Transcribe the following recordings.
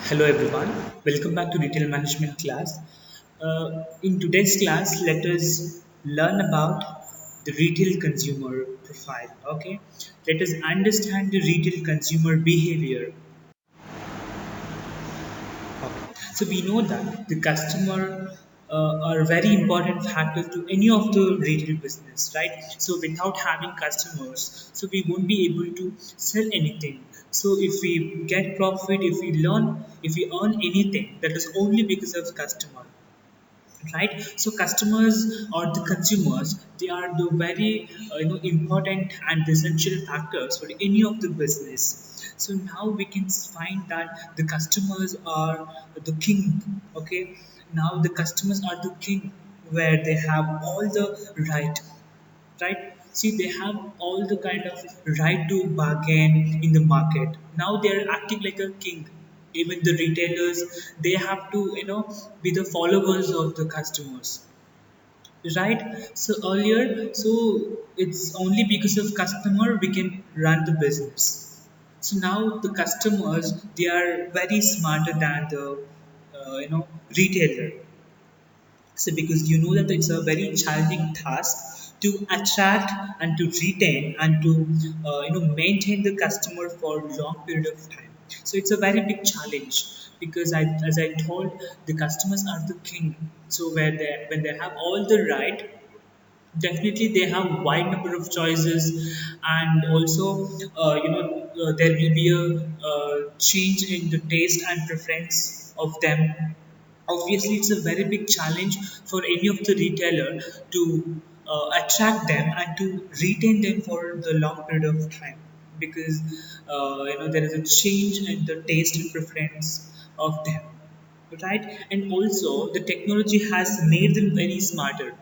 Hello everyone, welcome back to Retail Management class. In today's class, let us learn about the retail consumer profile. Okay, let us understand the retail consumer behavior. So we know that the customer are a very important factor to any of the retail business, right? So without having customers, so we won't be able to sell anything. So if we get profit, if we earn anything, that is only because of customer, right? So customers or the consumers, they are the very important and essential factors for any of the business. So now we can find that the customers are the king. Okay, now the customers are the king, where they have all the right. See, they have all the kind of right to bargain in the market. Now they are acting like a king. Even the retailers, they have to be the followers of the customers, right? So earlier, so it's only because of customer we can run the business. So now the customers, they are very smarter than the retailer. So because you know that it's a very challenging task to attract and to retain and to maintain the customer for a long period of time. So it's a very big challenge because as I told, the customers are the king. So where they when they have all the right, definitely they have wide number of choices, and also there will be a change in the taste and preference of them. Obviously it's a very big challenge for any of the retailer to attract them and to retain them for the long period of time, because there is a change in the taste and preference of them, right? And also the technology has made them very smarter.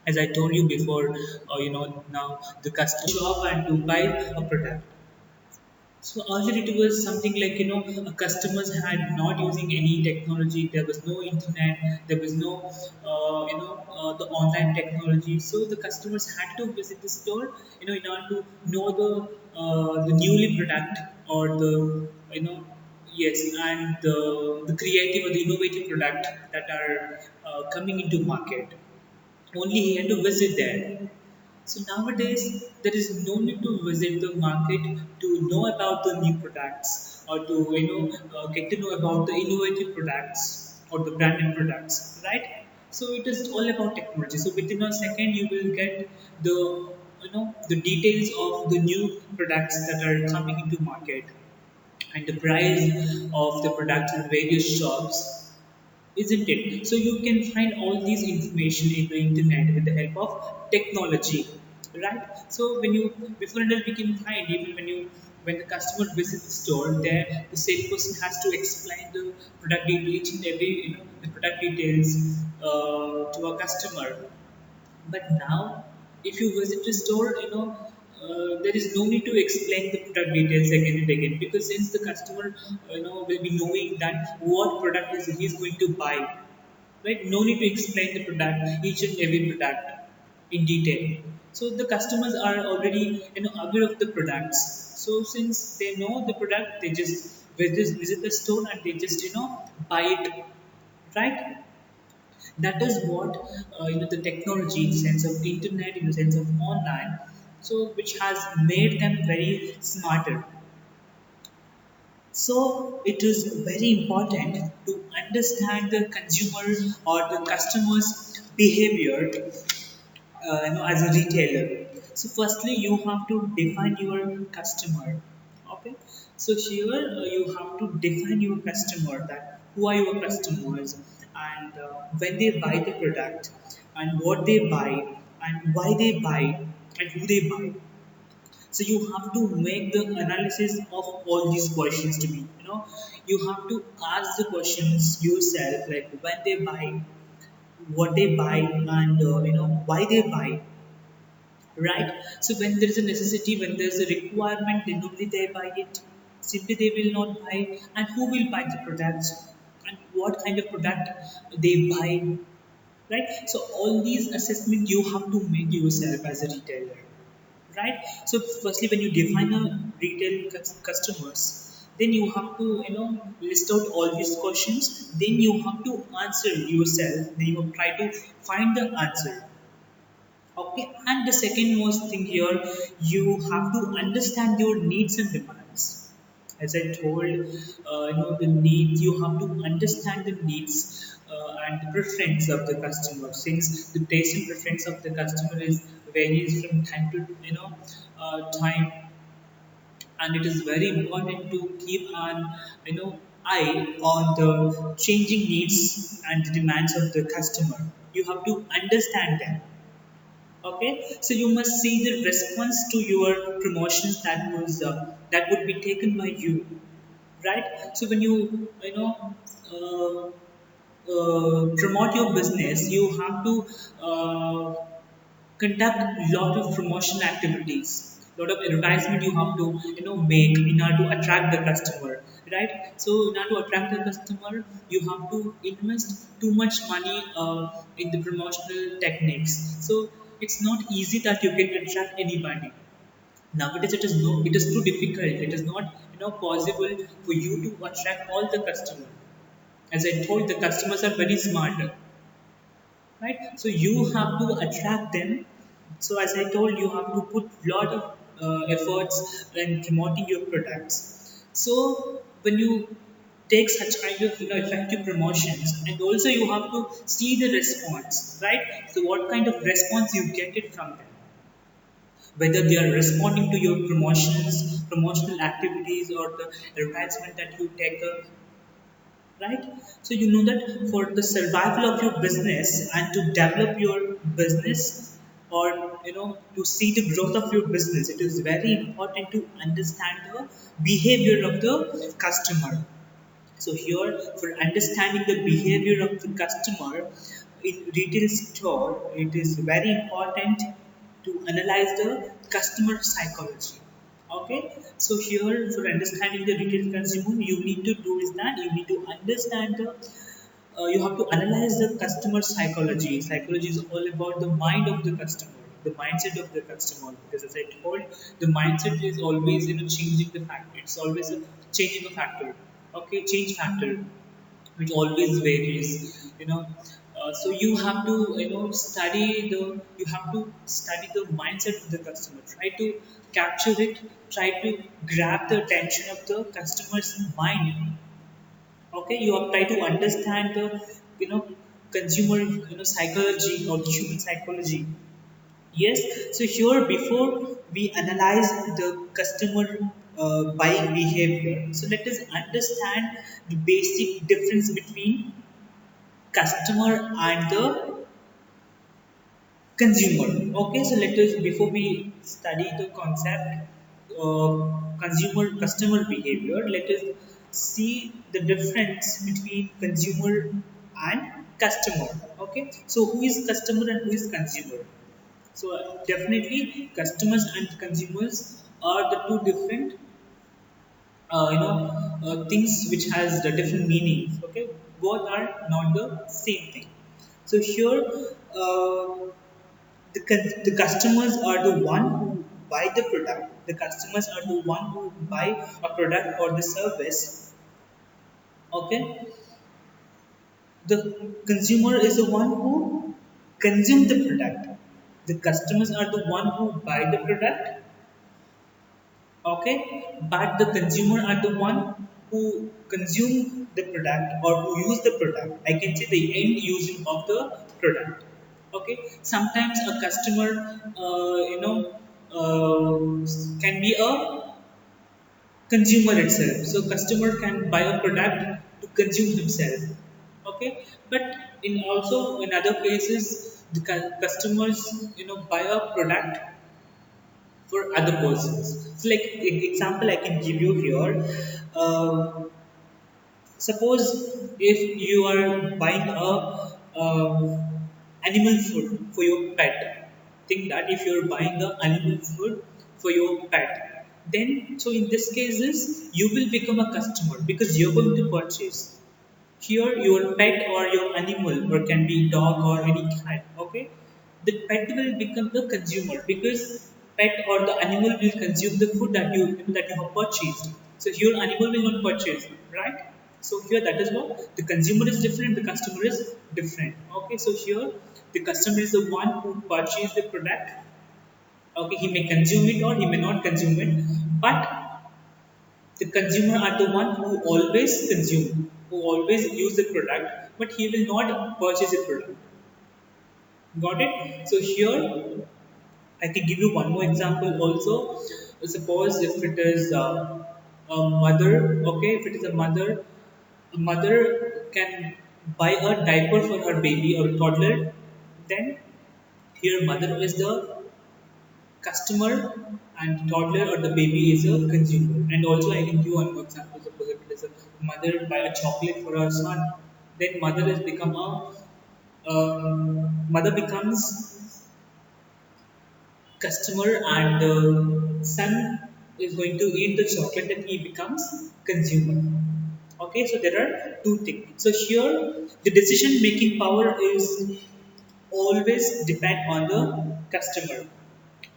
As I told you before, now the customer shop and to buy a product. So earlier it was something like customers had not using any technology. There was no internet. There was no the online technology. So the customers had to visit the store, in order to know the newly product or the you know yes, and the creative or the innovative product that are coming into market. Only he had to visit there. So nowadays, there is no need to visit the market to know about the new products or to get to know about the innovative products or the branded products, right? So it is all about technology. So within a second, you will get the the details of the new products that are coming into market and the price of the products in various shops, isn't it? So you can find all these information in the internet with the help of technology, right? So when you before and we can find, even when the customer visits the store, there the salesperson has to explain the product detail, each and every the product details to a customer. But now, if you visit a store, there is no need to explain the product details again and again, because since the customer, will be knowing that what product is he is going to buy, right? No need to explain the product, each and every product in detail. So the customers are already aware of the products. So since they know the product, they just visit the store and they just buy it, right? That is what the technology in the sense of internet, in the sense of online, so which has made them very smarter. So it is very important to understand the consumer or the customer's behavior, as a retailer. So firstly you have to define your customer. Okay, so here you have to define your customer, that who are your customers, and when they buy the product, and what they buy, and why they buy, and who they buy. So you have to make the analysis of all these questions to be, you have to ask the questions yourself, like when they buy, what they buy, and why they buy, right? So when there is a necessity, when there is a requirement, then only they buy it. Simply they will not buy. And who will buy the products, and what kind of product they buy, right? So all these assessment you have to make yourself as a retailer, right? So firstly, when you define a retail customers, Then you have to list out all these questions, then you have to answer yourself, then you try to find the answer. Okay, and the second most thing here, you have to understand your needs and demands. As I told, the needs, you have to understand the needs and the preference of the customer. Since the taste and preference of the customer is varies from time to time, and it is very important to keep an eye on the changing needs and demands of the customer. You have to understand them. Okay, so you must see the response to your promotions that would be taken by you, right? So when promote your business, you have to conduct a lot of promotional activities, lot of advertisement you have to make in order to attract the customer, right? So in order to attract the customer, you have to invest too much money in the promotional techniques. So it's not easy that you can attract anybody. Nowadays it is too difficult, it is not possible for you to attract all the customers. As I told, the customers are very smart, right? So you have to attract them. So as I told, you have to put lot of efforts in promoting your products. So when you take such kind of effective promotions, and also you have to see the response, right? So what kind of response you get it from them, whether they are responding to your promotional activities or the advertisement that you take up, right? So you know that for the survival of your business and to develop your business, or to see the growth of your business, it is very important to understand the behavior of the customer. So here, for understanding the behavior of the customer in retail store, it is very important to analyze the customer psychology. Okay, so here, for understanding the retail consumer, you need to do is that you need to understand the you have to analyze the customer psychology. Psychology is all about the mind of the customer, the mindset of the customer. Because as I told, the mindset is always changing the factor. It's always a changing a factor. Okay, change factor, which always varies. So you have to study the mindset of the customer. Try to capture it. Try to grab the attention of the customer's mind. Okay, you have tried to understand the you know consumer psychology or the human psychology. Yes, so here, before we analyze the customer buying behavior, so let us understand the basic difference between customer and the consumer. Okay, so let us, before we study the concept consumer customer behavior, let us see the difference between consumer and customer. Okay, so who is customer and who is consumer? So definitely customers and consumers are the two different things which has the different meanings. Okay, both are not the same thing. So here, the customers are the one who buy the product. The customers are the one who buy a product or the service. Okay, the consumer is the one who consume the product. The customers are the one who buy the product. Okay, but the consumer are the one who consume the product or who use the product. I can say the end using of the product. Okay, sometimes a customer can be a consumer itself. So customer can buy a product to consume himself. Okay, but in also in other cases, the customers buy a product for other persons. So, like example, I can give you here. Suppose if you are buying a animal food for your pet. Think that if you are buying a animal food for your pet, then so in this cases you will become a customer because you're going to purchase. Here, your pet or your animal, or can be dog or any cat, okay? The pet will become the consumer because pet or the animal will consume the food that you have purchased. So here animal will not purchase, right? So here that is what the consumer is different, the customer is different. Okay, so here the customer is the one who purchase the product. Okay, he may consume it or he may not consume it, but the consumer are the one who always consume, who always use the product, but he will not purchase the product. Got it? So here I can give you one more example also. Suppose if it is a mother, okay, if it is a mother can buy a diaper for her baby or toddler, then here mother is the customer and toddler or the baby is a consumer. And also I can give one more example. Suppose if it is a mother buy a chocolate for her son, then mother becomes customer and son is going to eat the chocolate and he becomes consumer. Okay, so there are two things. So here the decision making power is always depend on the customer,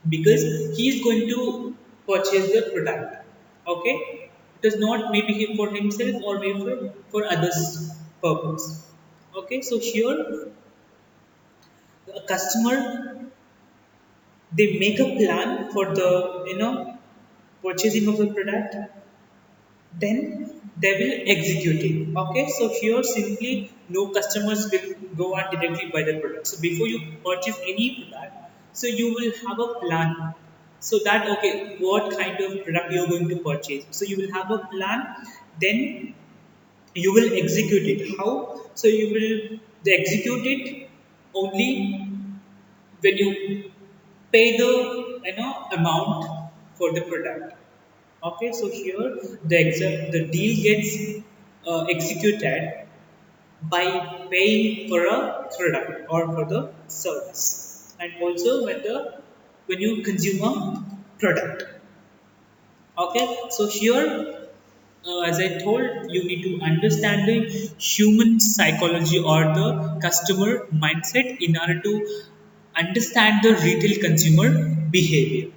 because he is going to purchase the product. Okay, it is not maybe for himself or maybe for others purpose. Okay, so here a customer, they make a plan for the purchasing of the product, then they will execute it. Okay, so here simply no customers will go and directly buy the product. So before you purchase any product, so you will have a plan, so that okay, what kind of product you are going to purchase, so you will have a plan, then you will execute it. How? So you will execute it only when you pay the amount for the product. Okay, so here the deal gets executed by paying for a product or for the service, and also when you consume a product. Okay, so here as I told, you need to understand the human psychology or the customer mindset in order to understand the retail consumer behavior.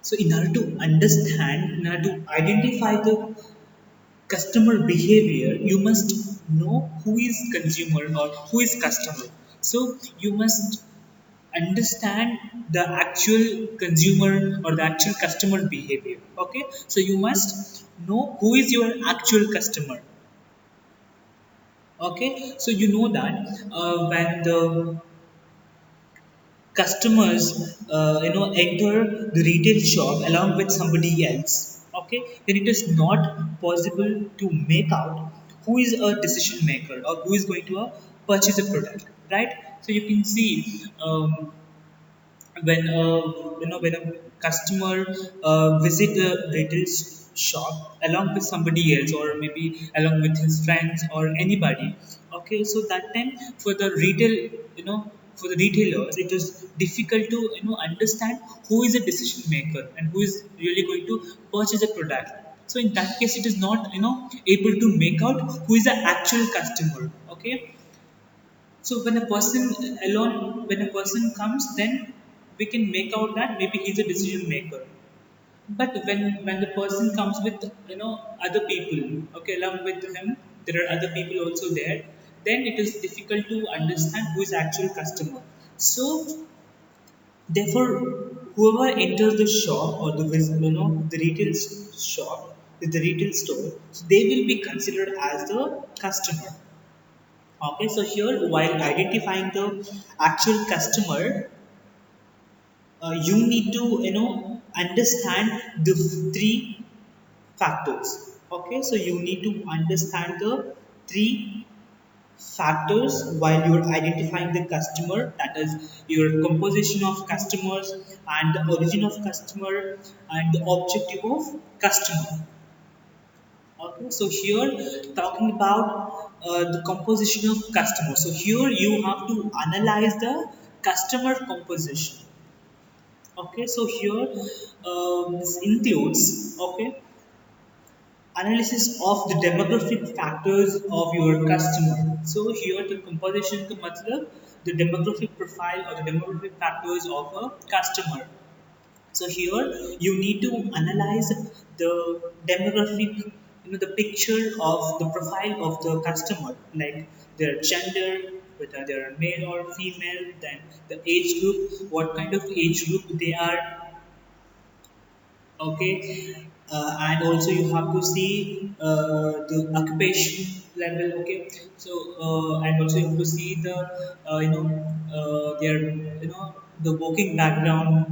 So in order to understand, in order to identify the customer behavior, you must know who is consumer or who is customer. So you must understand the actual consumer or the actual customer behavior. Okay, so you must know who is your actual customer. Okay, so you know that when the customers enter the retail shop along with somebody else, okay, then it is not possible to make out who is a decision maker or who is going to purchase a product, right? So you can see when a customer visit the retail shop along with somebody else or maybe along with his friends or anybody. Okay, so that time for the retail you know for the retailers, it is difficult to understand who is a decision maker and who is really going to purchase a product. So in that case, it is not able to make out who is the actual customer. Okay, so when a person comes, then we can make out that maybe he's a decision maker. But when the person comes with other people, okay, along with him, there are other people also there. Then it is difficult to understand who is actual customer. So therefore, whoever enters the shop or the retail shop, the retail store, so they will be considered as the customer. Okay, so here while identifying the actual customer, you need to understand the three factors. Okay, so you need to understand the three factors while you're identifying the customer, that is your composition of customers and the origin of customer and the objective of customer. Okay, so here talking about the composition of customer, so here you have to analyze the customer composition. Okay, so here this includes, okay, analysis of the demographic factors of your customer. So here the composition का मतलब the demographic profile or the demographic factors of a customer. So here you need to analyze the demographic, the picture of the profile of the customer, like their gender, whether they are male or female, then the age group, what kind of age group they are, okay, and also you have to see the occupation level, okay, so and also you have to see the their the working background,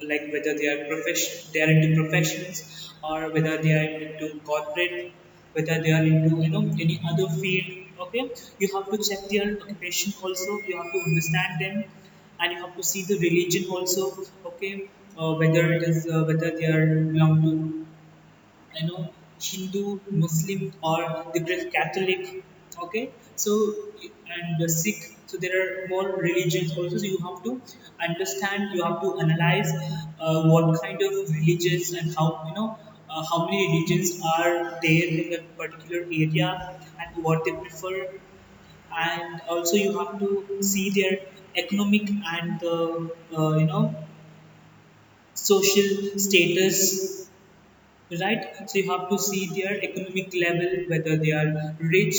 like whether they are into professions or whether they are into corporate, whether they are into any other field. Okay, you have to check their occupation also, you have to understand them, and you have to see the religion also. Okay, whether it is whether they are belong to Hindu, Muslim, or the Greek Catholic. Okay, so and the Sikh. So there are more religions also. So you have to understand. You have to analyze what kind of religions and how many religions are there in a particular area and what they prefer, and also you have to see their economic and social status, right? So you have to see their economic level, whether they are rich,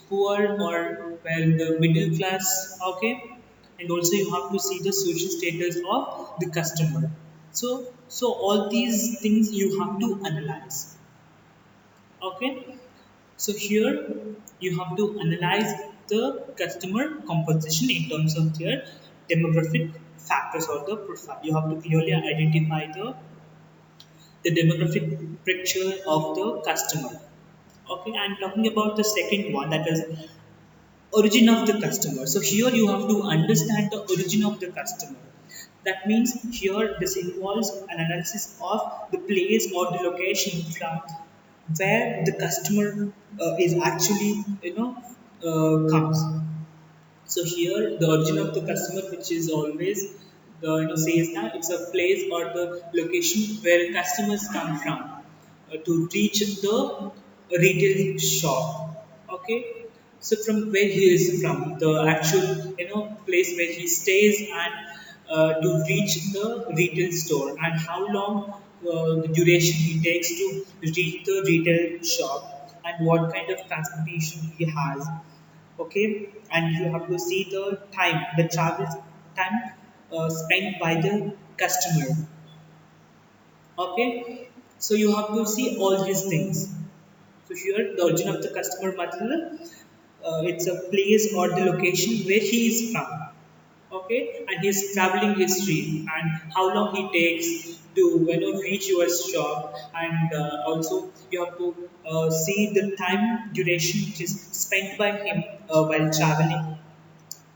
poor, or well the middle class. Okay, and also you have to see the social status of the customer. So all these things you have to analyze. Okay, so here you have to analyze the customer composition in terms of their demographic factors or the profile. You have to clearly identify the demographic picture of the customer. Okay, I'm talking about the second one, that is origin of the customer. So here you have to understand the origin of the customer. That means here this involves an analysis of the place or the location from where the customer is actually comes. So here the origin of the customer, which is always the says that it's a place or the location where customers come from to reach the retail shop. Okay, so from where he is from, the actual place where he stays, and to reach the retail store, and how long the duration he takes to reach the retail shop, and what kind of transportation he has. Okay, and you have to see the travel time spent by the customer. Okay, so you have to see all these things. So here the origin of the customer matlab, it's a place or the location where he is from. Okay, and his traveling history and how long he takes to reach your shop, and also you have to see the time duration which is spent by him while traveling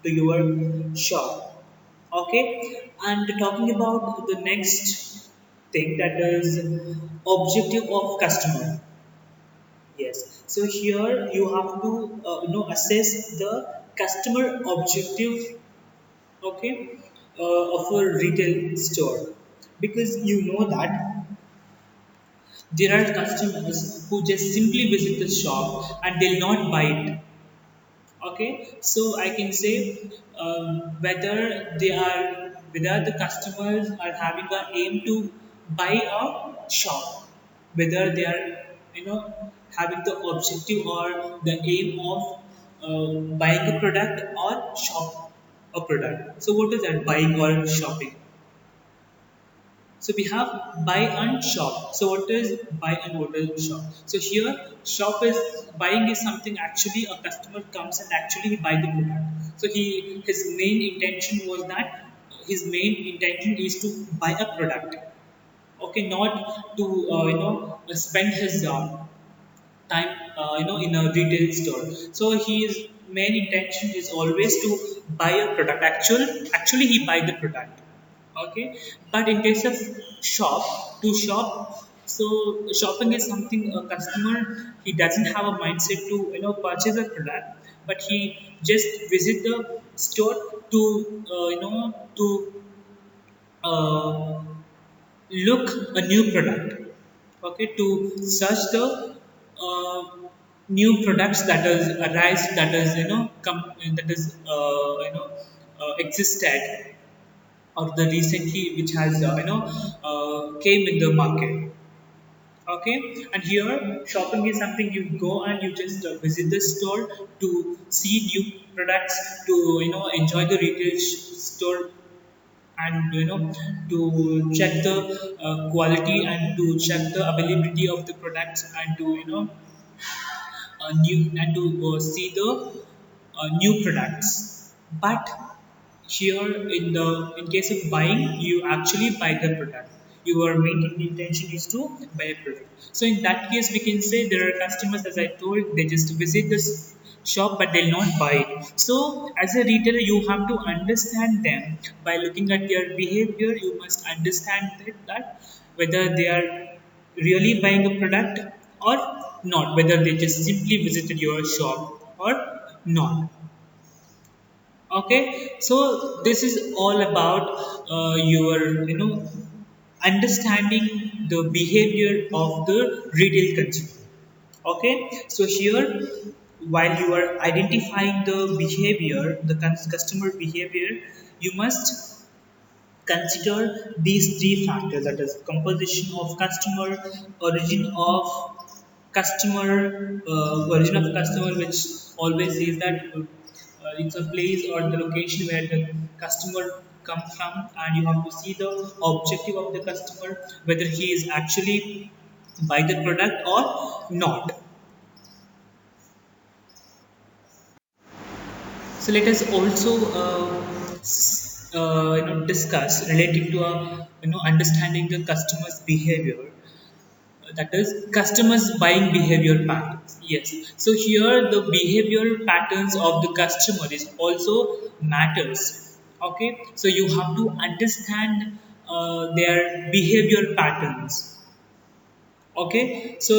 to your shop. Okay, and talking about the next thing, that is objective of customer. Yes, so here you have to assess the customer objective okay, of a retail store, because you know that there are customers who just simply visit the shop and they'll not buy it. Okay, so I can say whether the customers are having an aim to buy a shop, whether they are having the objective or the aim of buying a product or shop a product. So what is that, buying or shopping? So we have buy and shop. So what is buy and what is shop? So here shop is buying is something actually a customer comes and actually he buy the product. So his main intention was that his main intention is to buy a product. Okay, not to spend his time in a retail store. So his main intention is always to buy a product. Actually he buy the product. Okay, but in case of shop, to shop, so shopping is something a customer, he doesn't have a mindset to purchase a product, but he just visit the store to to uh, look a new product. Okay, to search the uh, new products that is arise, that is that is existed, or the recently which has came in the market. Okay, and here shopping is something you go and you just visit the store to see new products, to enjoy the retail store, and to check the quality and to check the availability of the products, and to new and to see the new products. But here in case of buying, you actually buy the product. Your main intention is to buy a product. So in that case we can say there are customers, as I told, they just visit this shop but they'll not buy it. So as a retailer you have to understand them by looking at their behavior. You must understand that whether they are really buying a product or not, whether they just simply visited your shop or not. Okay, so this is all about your understanding the behavior of the retail consumer. Okay, so here while you are identifying the behavior, the customer behavior, you must consider these three factors, that is composition of customer, origin of origin of customer, which always says that it's a place or the location where the customer come from, and you have to see the objective of the customer, whether he is actually buy the product or not. So let us also discuss relating to understanding the customer's behavior, that is customers buying behavior patterns. Yes, so here the behavioral patterns of the customer is also matters. Okay, so you have to understand their behavior patterns. Okay, so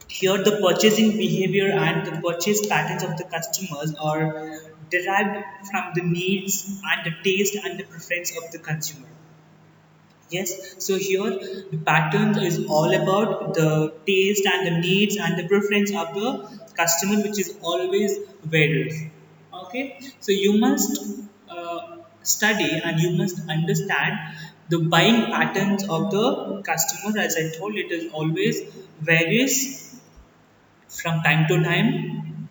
here the purchasing behavior and the purchase patterns of the customers are derived from the needs and the taste and the preference of the consumer. Yes, so here the pattern is all about the taste and the needs and the preference of the customer, which is always varies. Okay, so you must study and you must understand the buying patterns of the customer. As I told, it is always varies from time to time.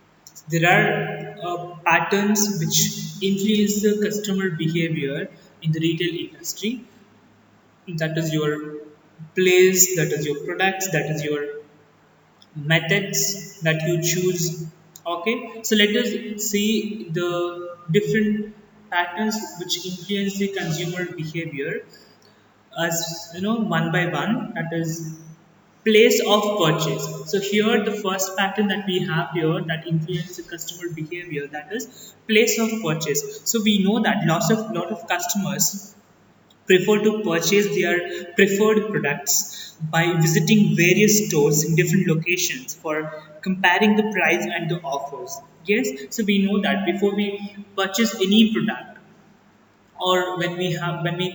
There are patterns which influence the customer behavior in the retail industry. That is your place, that is your products, that is your methods that you choose. Okay, so let us see the different patterns which influence the consumer behavior, as one by one. That is place of purchase. So here the first pattern that we have here that influences the customer behavior, that is place of purchase. So we know that lot of customers prefer to purchase their preferred products by visiting various stores in different locations for comparing the price and the offers. Yes, so we know that before we purchase any product, or when we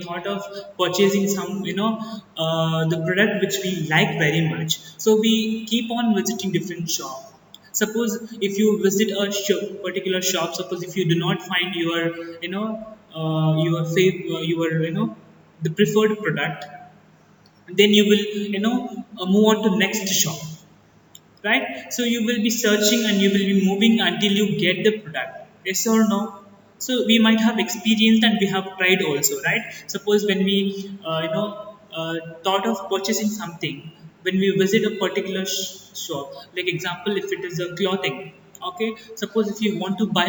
thought of purchasing some, the product which we like very much, so we keep on visiting different shop. Suppose if you visit a particular shop, suppose if you do not find your, your, the preferred product, then you will, move on to next shop, right? So you will be searching and you will be moving until you get the product. Yes or no? So we might have experienced and we have tried also, right? Suppose when we, thought of purchasing something, when we visit a particular shop, like example, if it is a clothing, okay. Suppose if you want to buy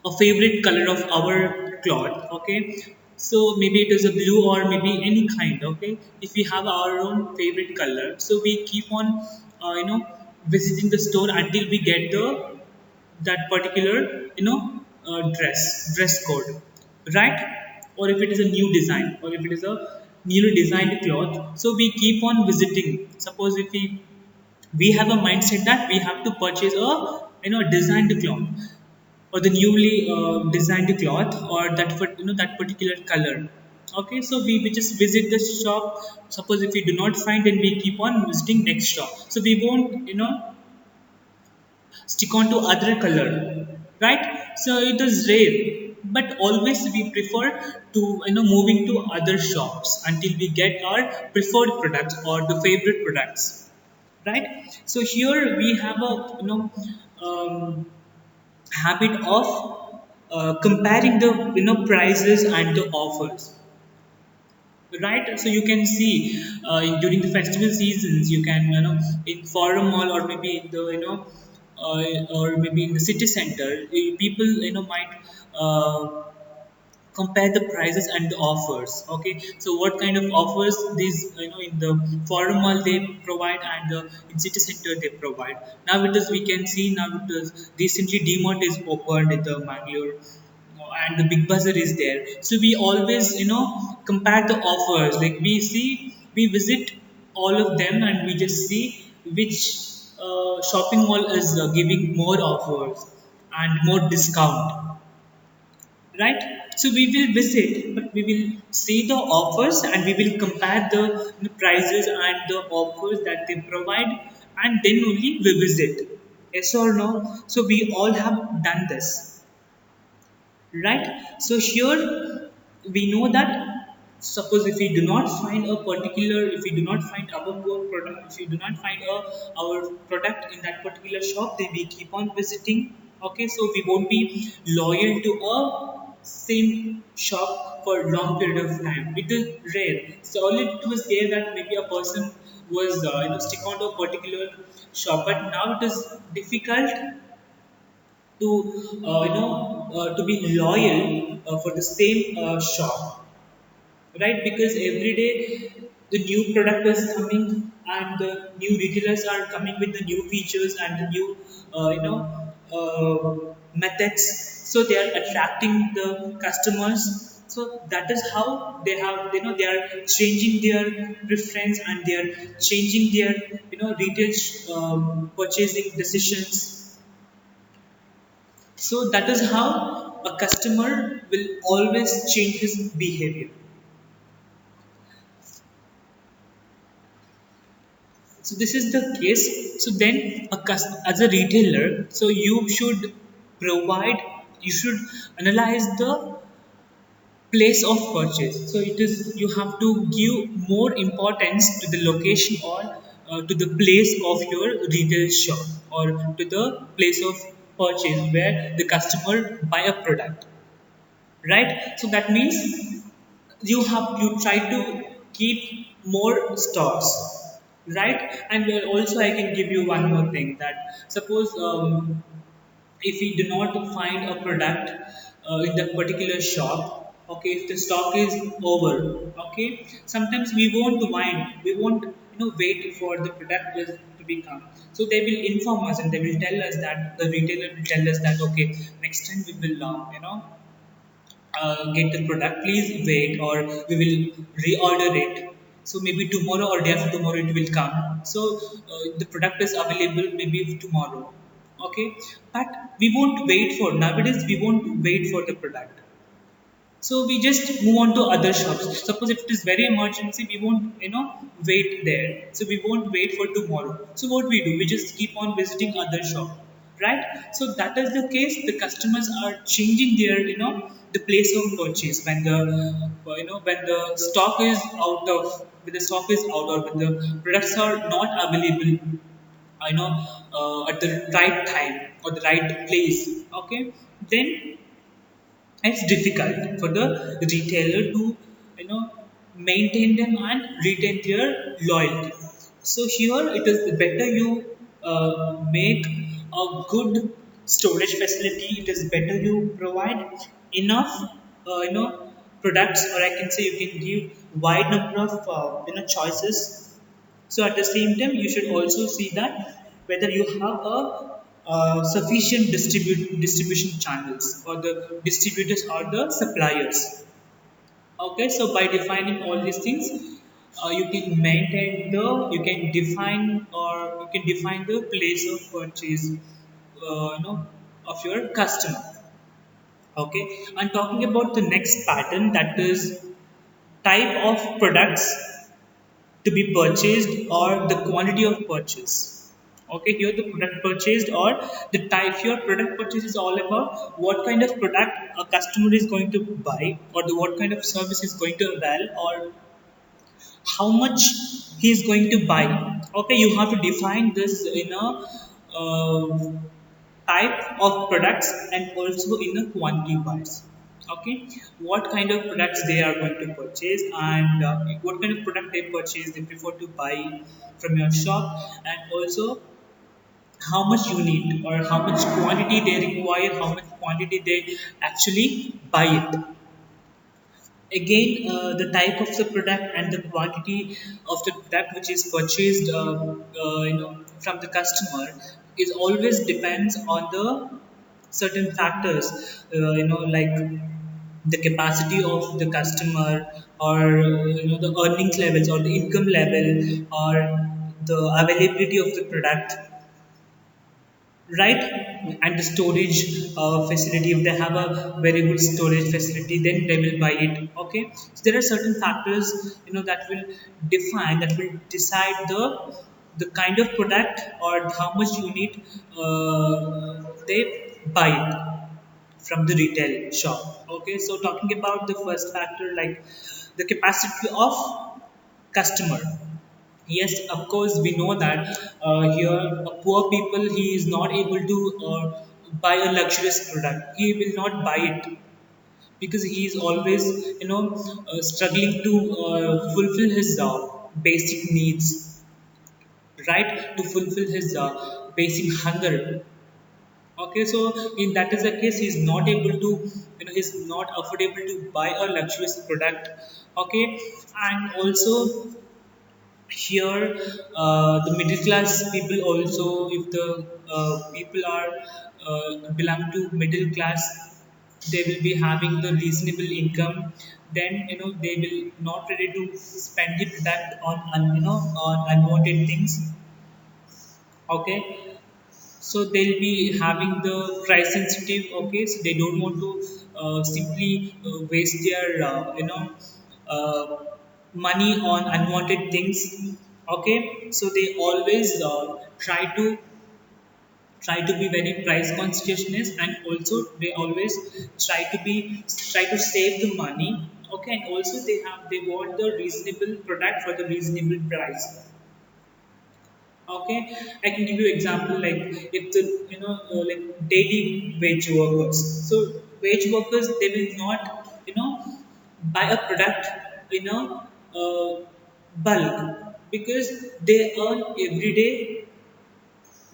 a favorite color of our cloth, okay, so maybe it is a blue or maybe any kind, okay. If we have our own favorite color, so we keep on, visiting the store until we get the that particular, dress code, right? Or if it is a new design, or if it is a newly designed cloth, so we keep on visiting. Suppose if we have a mindset that we have to purchase a, designed cloth, or the newly designed cloth, or that for, that particular color, okay. So we just visit the shop. Suppose if we do not find, then we keep on visiting next shop, so we won't, stick on to other color, right? So it is rare, but always we prefer to, moving to other shops until we get our preferred products or the favorite products, right? So here we have a, um, habit of comparing the, prices and the offers, right? So you can see, during the festival seasons, you can, in forum mall, or maybe in the, or maybe in the city center, people, might compare the prices and the offers, okay. So what kind of offers these, in the forum mall they provide, and in city center they provide. Now it is, we can see, now it is recently DMart is opened in the Mangalore, and the Big Bazaar is there. So we always, compare the offers, like we see, we visit all of them, and we just see which shopping mall is giving more offers and more discount, right? So we will visit, but we will see the offers, and we will compare the prices and the offers that they provide, and then only we visit. Yes or no? So we all have done this, right? So here we know that, suppose if we do not find a particular, if we do not find our product, if we do not find our product in that particular shop, then we keep on visiting, okay. So we won't be loyal to a same shop for a long period of time. It is rare. So only it was there that maybe a person was, stick on to a particular shop, but now it is difficult to, to be loyal for the same shop, right? Because every day the new product is coming, and the new retailers are coming with the new features and the new, methods, so they are attracting the customers. So that is how they have, they are changing their preference, and they are changing their, retail purchasing decisions. So that is how a customer will always change his behavior. So this is the case. So then, as a retailer, so you should provide, you should analyze the place of purchase. So it is, you have to give more importance to the location, or to the place of your retail shop, or to the place of purchase where the customer buy a product, right? So that means you try to keep more stocks, right? And also I can give you one more thing, that suppose, if we do not find a product in that particular shop, okay, if the stock is over, okay, sometimes we won't wind, we won't, wait for the product to become. So they will inform us, and they will tell us that, the retailer will tell us that, okay, next time we will, get the product, please wait, or we will reorder it. So maybe tomorrow or day after tomorrow it will come. So the product is available maybe tomorrow, okay. But we won't wait for, nowadays we won't wait for the product, So we just move on to other shops. Suppose if it is very emergency, we won't, wait there. So we won't wait for tomorrow. So what we do, we just keep on visiting other shop, right? So that is the case. The customers are changing their, the place of purchase when when the stock is out of, when the stock is out, or when the products are not available, at the right time or the right place. Okay, then it's difficult for the retailer to maintain them and retain their loyalty. So here it is better you make a good storage facility. It is better you provide enough products, or I can say you can give wide number of choices. So at the same time, you should also see that whether you have a sufficient distribution channels, or the distributors or the suppliers. Okay, so by defining all these things, you can define, or you can define the place of purchase, of your customer. Okay, I'm talking about the next pattern, that is type of products to be purchased, or the quantity of purchase. Okay, here the product purchased, or the type. Your product purchase is all about what kind of product a customer is going to buy, or the what kind of service is going to avail, or how much he is going to buy. Okay, you have to define this in a type of products, and also in a quantity wise. Okay, what kind of products they are going to purchase, and what kind of product they purchase, they prefer to buy from your shop, and also how much you need, or how much quantity they require, how much quantity they actually buy it. Again, the type of the product and the quantity of the product which is purchased, from the customer, is always depends on the certain factors, like the capacity of the customer, or the earnings levels, or the income level, or the availability of the product, right? And the storage facility, if they have a very good storage facility, then they will buy it. Okay, so there are certain factors, that will define, that will decide the kind of product, or how much you need, they buy it from the retail shop. Okay, so talking about the first factor, like the capacity of customer. Yes, of course, we know that here, poor people, he is not able to buy a luxurious product. He will not buy it because he is always, struggling to fulfill his basic needs, right? To fulfill his basic hunger. Okay, so in that is the case, he is not able to, he's not affordable to buy a luxurious product. Okay, and also here, the middle class people also, if the people are belong to middle class, they will be having the reasonable income, then they will not ready to spend it that on on unwanted things. Okay, so they'll be having the price sensitive. Okay, so they don't want to simply waste their uh, money on unwanted things. Okay, so they always try to be very price conscientious, and also they always try to save the money. Okay, and also they want the reasonable product for the reasonable price. Okay, I can give you example, like if the like daily wage workers. So wage workers, they will not buy a product uh, bulk, because they earn every day,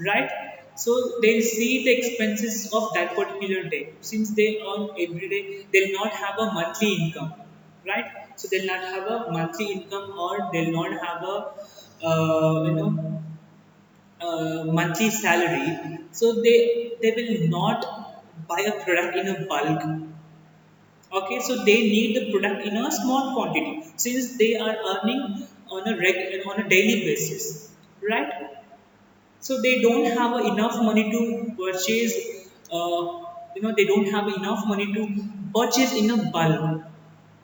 right? So they'll see the expenses of that particular day. Since they earn every day, they'll not have a monthly income, right? So they'll not have a monthly income, or they'll not have a monthly salary. So they will not buy a product in a bulk. Okay, so they need the product in a small quantity, since they are earning on a daily basis, right? So they don't have enough money to purchase, they don't have enough money to purchase in a bulk.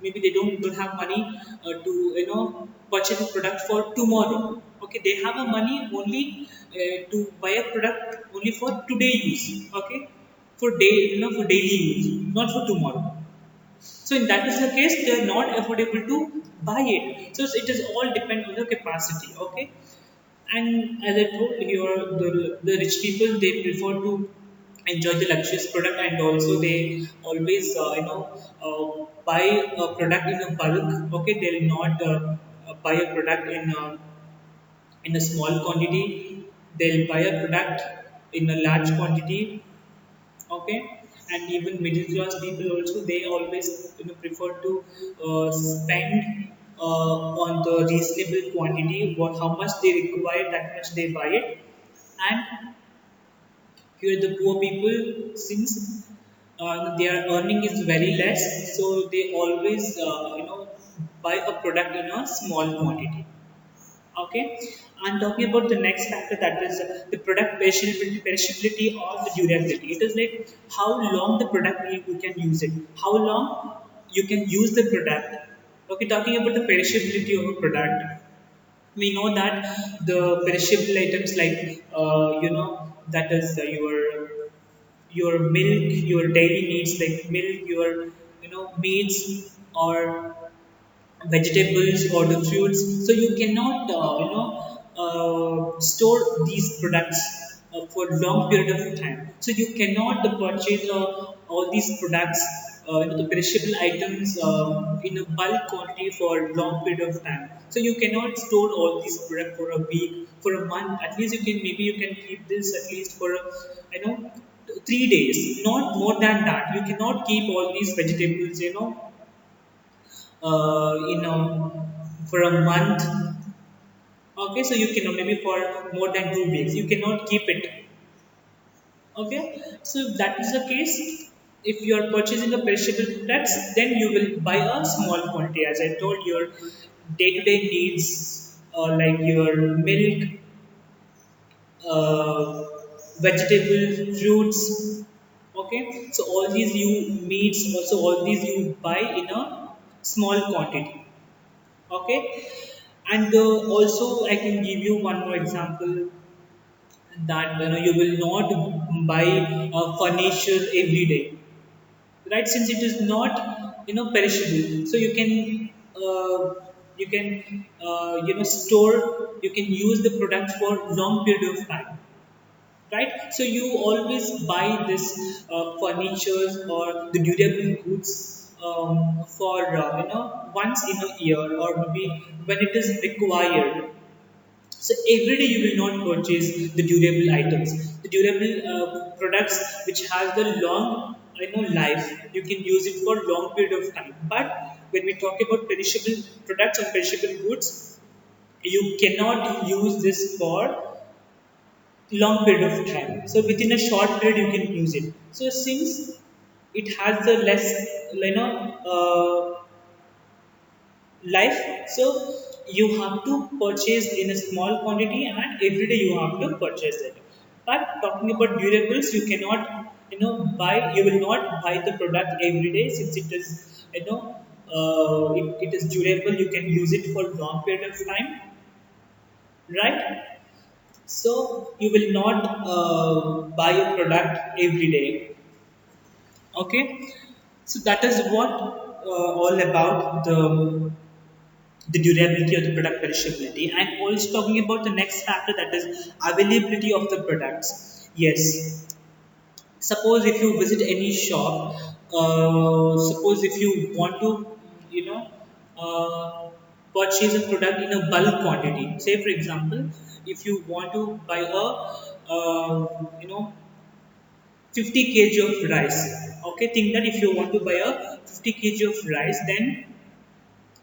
Maybe they don't have money to purchase a product for tomorrow. Okay, they have a money only to buy a product only for today use. Okay, for day, for daily use, not for tomorrow. So in that is the case, they are not affordable to buy it. So it is all depend on the capacity. Okay, and as I told you, the rich people, they prefer to enjoy the luxurious product, and also they always buy a product in a bulk. Okay, they'll not buy a product in a small quantity. They'll buy a product in a large quantity. Okay, and even middle class people also, they always prefer to spend on the reasonable quantity, what how much they require, that much they buy it. And here the poor people, since their earning is very less, so they always buy a product in a small quantity. Okay, I'm talking about the next factor, that is the product perishability or the durability. It is like how long the product you can use it, how long you can use the product. Okay, talking about the perishability of a product, we know that the perishable items like that is your milk, your daily needs like milk, your meats or vegetables or the fruits. So you cannot store these products for long period of time. So you cannot purchase all these products, the perishable items in a bulk quantity for long period of time. So you cannot store all these products for a week, for a month. At least you can, maybe you can keep this at least for you know 3 days, not more than that. You cannot keep all these vegetables, for a month. Okay, so you cannot, maybe for more than 2 weeks you cannot keep it. Okay, so if that is the case, if you are purchasing a perishable products, then you will buy a small quantity. As I told, your day-to-day needs, like your milk, uh, vegetable, fruits. Okay, so all these you meats, also all these you buy in a small quantity. Okay, and also I can give you one more example, that you will not buy furniture every day, right? Since it is not perishable, so uh, you can store, you can use the product for long period of time, right? So you always buy this furnitures or the durable goods for once in a year, or maybe when it is required. So every day you will not purchase the durable items, the durable products which has the long life. You can use it for long period of time. But when we talk about perishable products or perishable goods, you cannot use this for long period of time. So within a short period you can use it. So since it has the less life, so you have to purchase in a small quantity, and every day you have to purchase it. But talking about durables, you cannot buy, you will not buy the product every day, since it is it is durable, you can use it for long period of time, right? So you will not buy a product every day. Okay, so that is what all about the durability of the product perishability. And also talking about the next factor, that is availability of the products. Yes, suppose if you visit any shop, suppose if you want to you know uh, purchase a product in a bulk quantity. Say for example, if you want to buy a 50 kg of rice. Okay, think that if you want to buy a 50 kg of rice, then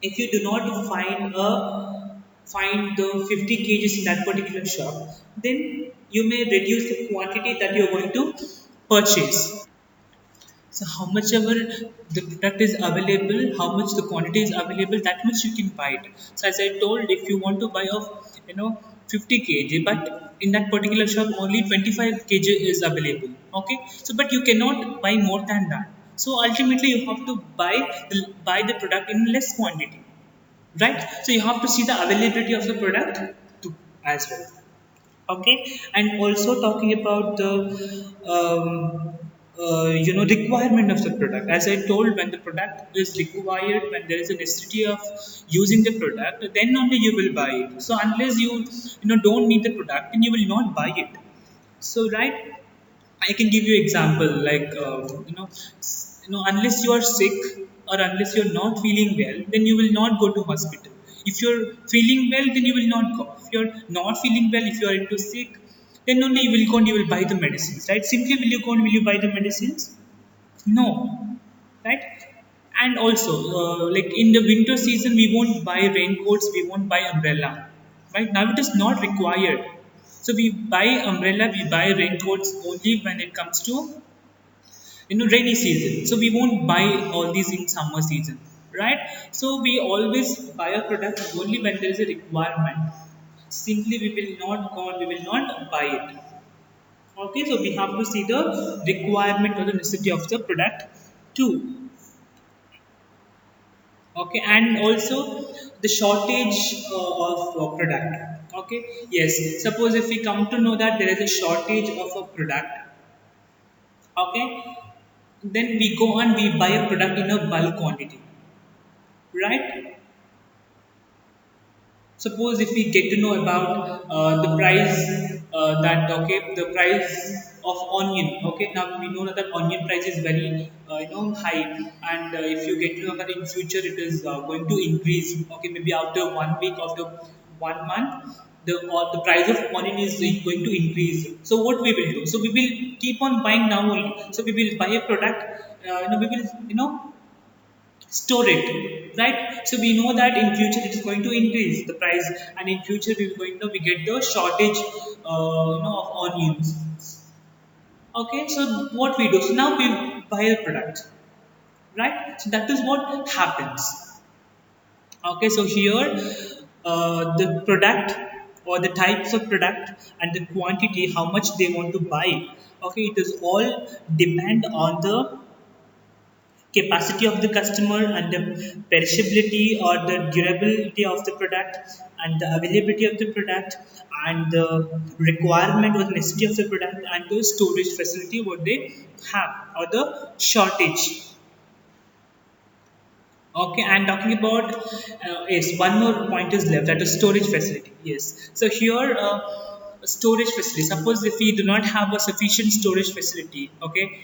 if you do not find the 50 kgs in that particular shop, then you may reduce the quantity that you are going to purchase. So how much ever the product is available, how much the quantity is available, that much you can buy it. So as I told, if you want to buy of 50 kg, but in that particular shop only 25 kg is available. Okay, so but you cannot buy more than that. So ultimately, you have to buy the product in less quantity, right? So you have to see the availability of the product too, as well. Okay, and also talking about the requirement of the product. As I told, when the product is required, when there is a necessity of using the product, then only you will buy it. So unless you don't need the product, then you will not buy it. So right, I can give you example like unless you are sick or unless you're not feeling well, then you will not go to hospital. If you're feeling well, then you will not go. If you're not feeling well, if you are into sick, then only you will go and you will buy the medicines, right? Simply will you go and will you buy the medicines? No, right? And also, like in the winter season, we won't buy raincoats, we won't buy umbrella, right? Now it is not required. So we buy umbrella, we buy raincoats only when it comes to rainy season. So we won't buy all these in summer season, right? So we always buy a product only when there is a requirement. Simply we will not go and we will not buy it. Okay, so we have to see the requirement or the necessity of the product too. Okay, and also the shortage of product. Okay, yes, suppose if we come to know that there is a shortage of a product, okay, then we go and we buy a product in a bulk quantity, right? Suppose if we get to know about the price that okay, the price of onion. Okay, now we know that the onion price is very high, and if you get to know that in future it is going to increase. Okay, maybe after 1 week, after 1 month, the price of onion is going to increase. So what we will do? So we will keep on buying now only. So we will buy a product. We will store it, right? So we know that in future it is going to increase the price, and in future we will going to we get the shortage of onions. Okay, so what we do? So now we buy a product, right? So that is what happens. Okay, so here the product or the types of product and the quantity, how much they want to buy. Okay, it is all depend on the capacity of the customer and the perishability or the durability of the product and the availability of the product and the requirement or the necessity of the product and the storage facility what they have or the shortage. Okay, and talking about yes, one more point is left, that is storage facility. Yes, so here storage facility. Suppose if we do not have a sufficient storage facility, okay,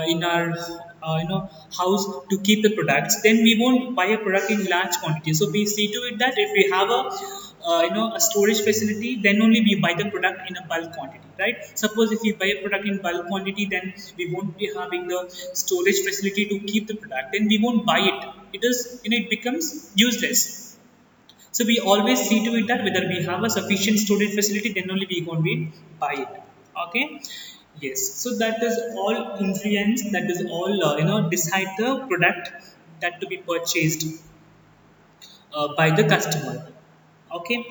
in our house to keep the products, then we won't buy a product in large quantity. So we see to it that if we have a storage facility, then only we buy the product in a bulk quantity, right? Suppose if we buy a product in bulk quantity, then we won't be having the storage facility to keep the product, then we won't buy it. It becomes useless. So we always see to it that whether we have a sufficient storage facility, then only we going to buy it. Okay, yes, so that is all influence, that is all decide the product that to be purchased by the customer. Okay,